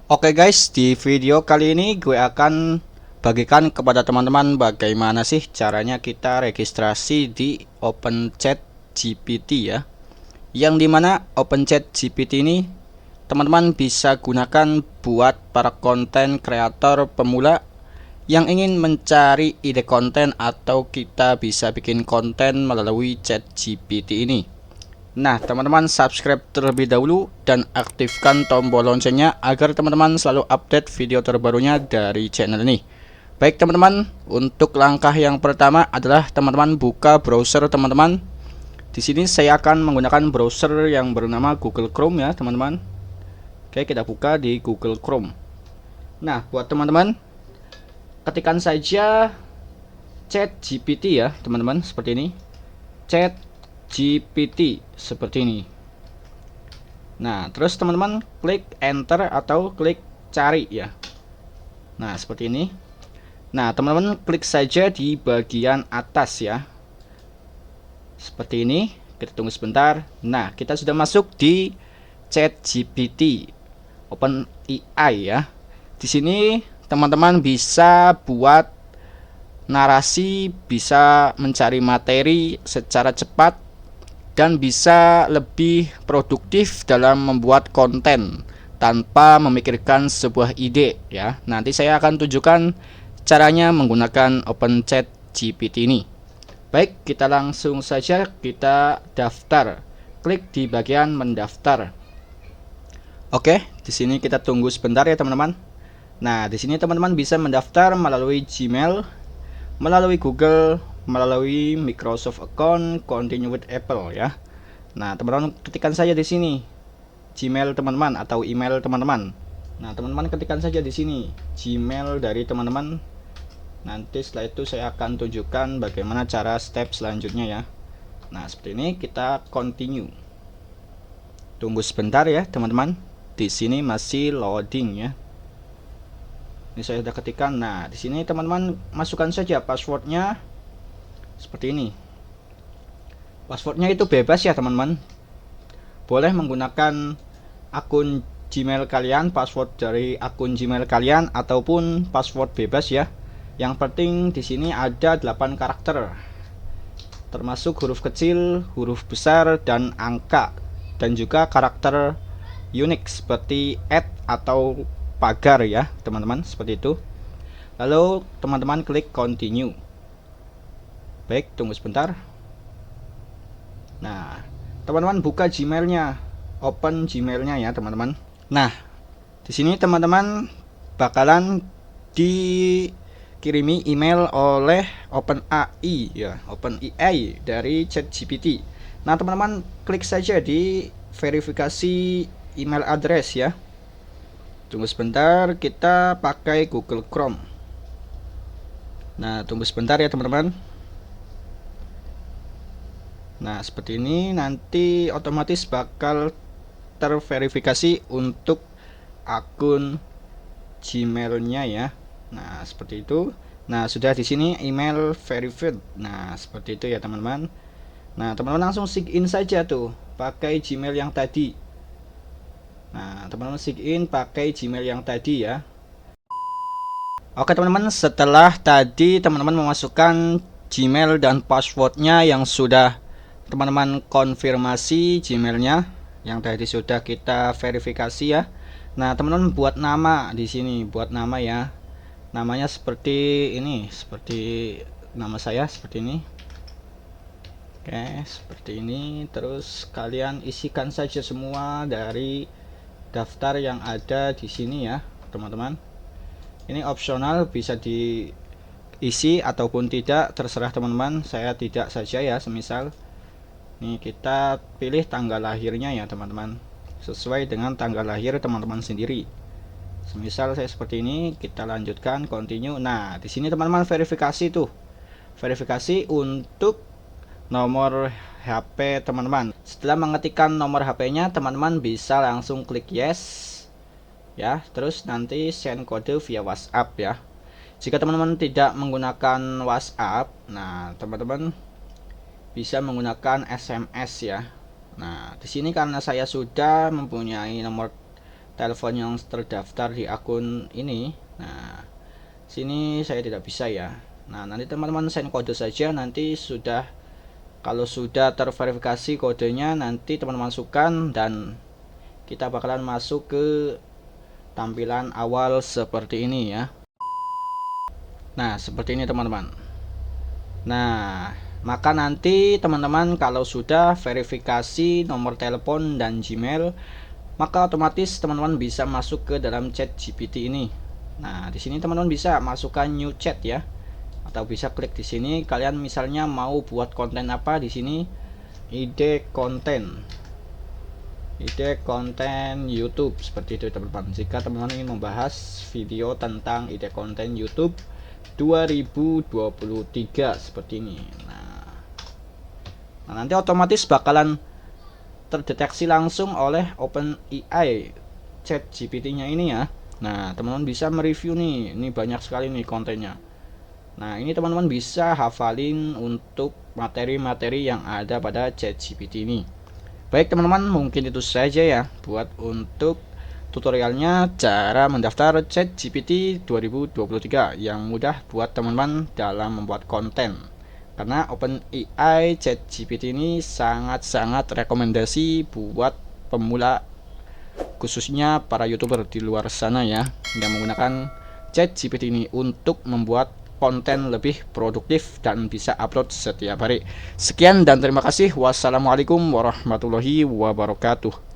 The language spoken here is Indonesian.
Oke guys, di video kali ini gue akan bagikan kepada teman-teman bagaimana sih caranya kita registrasi di OpenChat GPT ya. Yang dimana OpenChat GPT ini teman-teman bisa gunakan buat para konten kreator pemula yang ingin mencari ide konten atau kita bisa bikin konten melalui chat GPT ini. Nah, teman-teman subscribe terlebih dahulu dan aktifkan tombol loncengnya agar teman-teman selalu update video terbarunya dari channel ini. Baik teman-teman, untuk langkah yang pertama adalah teman-teman buka browser teman-teman. Di sini saya akan menggunakan browser yang bernama Google Chrome ya, teman-teman. Oke, kita buka di Google Chrome. Nah, buat teman-teman, ketikkan saja Chat GPT ya, teman-teman, seperti ini. Chat GPT seperti ini. Nah, terus teman-teman klik enter atau klik cari ya. Nah, seperti ini. Nah, teman-teman klik saja di bagian atas ya. Seperti ini. Kita tunggu sebentar. Nah, kita sudah masuk di Chat GPT OpenAI ya. Di sini teman-teman bisa buat narasi, bisa mencari materi secara cepat dan bisa lebih produktif dalam membuat konten tanpa memikirkan sebuah ide ya. Nanti saya akan tunjukkan caranya menggunakan OpenChat GPT ini. Baik, kita langsung saja kita daftar. Klik di bagian mendaftar. Oke, di sini kita tunggu sebentar ya teman-teman. Nah, di sini teman-teman bisa mendaftar melalui Gmail, melalui Google, melalui Microsoft Account, continue with Apple ya. Nah, teman-teman ketikkan saja di sini Gmail teman-teman atau email teman-teman. Nah, teman-teman ketikkan saja di sini Gmail dari teman-teman. Nanti setelah itu saya akan tunjukkan bagaimana cara step selanjutnya ya. Nah, seperti ini kita continue. Tunggu sebentar ya, teman-teman. Di sini masih loading ya. Ini saya sudah ketikkan. Nah, di sini teman-teman masukkan saja passwordnya seperti ini. Passwordnya itu bebas ya teman-teman. Boleh menggunakan akun Gmail kalian, password dari akun Gmail kalian ataupun password bebas ya. Yang penting di sini ada 8 karakter. Termasuk huruf kecil, huruf besar dan angka dan juga karakter unik seperti atau pagar ya, teman-teman, seperti itu. Lalu teman-teman klik continue. Baik, tunggu sebentar. Nah, teman-teman buka Gmailnya, open Gmailnya ya teman-teman. Nah, di sini teman-teman bakalan dikirimi email oleh OpenAI ya, OpenAI dari ChatGPT. Nah, teman-teman klik saja di verifikasi email address ya. Tunggu sebentar, kita pakai Google Chrome. Nah, tunggu sebentar ya teman-teman. Nah, seperti ini nanti otomatis bakal terverifikasi untuk akun Gmailnya ya. Nah, seperti itu. Nah, sudah di sini email verified. Nah, seperti itu ya teman-teman. Nah, teman-teman langsung sign in saja tuh pakai Gmail yang tadi. Nah, teman-teman sign in pakai Gmail yang tadi ya. Oke teman-teman, setelah tadi teman-teman memasukkan Gmail dan passwordnya yang sudah teman-teman konfirmasi Gmailnya yang tadi sudah kita verifikasi ya. Nah, teman-teman buat nama di sini, buat nama ya. Namanya seperti ini, seperti nama saya seperti ini. Oke, seperti ini. Terus kalian isikan saja semua dari daftar yang ada di sini ya, teman-teman. Ini opsional, bisa diisi ataupun tidak, terserah teman-teman. Saya tidak saja ya, semisal nih kita pilih tanggal lahirnya ya teman-teman, sesuai dengan tanggal lahir teman-teman sendiri. Semisal saya seperti ini, kita lanjutkan continue. Nah, di sini teman-teman verifikasi tuh, verifikasi untuk nomor HP teman-teman. Setelah mengetikkan nomor HP-nya, teman-teman bisa langsung klik yes ya, terus nanti send kode via WhatsApp ya. Jika teman-teman tidak menggunakan WhatsApp, nah teman-teman bisa menggunakan SMS ya. Nah, di sini karena saya sudah mempunyai nomor telepon yang terdaftar di akun ini. Nah, sini saya tidak bisa ya. Nah, nanti teman-teman send kode saja, nanti kalau sudah terverifikasi kodenya nanti teman-teman masukkan dan kita bakalan masuk ke tampilan awal seperti ini ya. Nah, seperti ini teman-teman. Nah, maka nanti teman-teman kalau sudah verifikasi nomor telepon dan Gmail, maka otomatis teman-teman bisa masuk ke dalam chat GPT ini. Nah, di sini teman-teman bisa masukkan new chat ya. Atau bisa klik di sini, kalian misalnya mau buat konten apa di sini, ide konten YouTube seperti itu teman-teman. Jika teman-teman ingin membahas video tentang ide konten YouTube 2023 seperti ini. Nah, nanti otomatis bakalan terdeteksi langsung oleh OpenAI chat GPT-nya ini ya. Nah, teman-teman bisa mereview nih. Ini banyak sekali nih kontennya. Nah, ini teman-teman bisa hafalin untuk materi-materi yang ada pada chat GPT ini. Baik teman-teman, mungkin itu saja ya buat untuk tutorialnya cara mendaftar chat GPT 2023 yang mudah buat teman-teman dalam membuat konten. Karena OpenAI chat GPT ini sangat-sangat rekomendasi buat pemula, khususnya para YouTuber di luar sana ya, yang menggunakan chat GPT ini untuk membuat konten lebih produktif dan bisa upload setiap hari. Sekian dan terima kasih. Wassalamualaikum warahmatullahi wabarakatuh.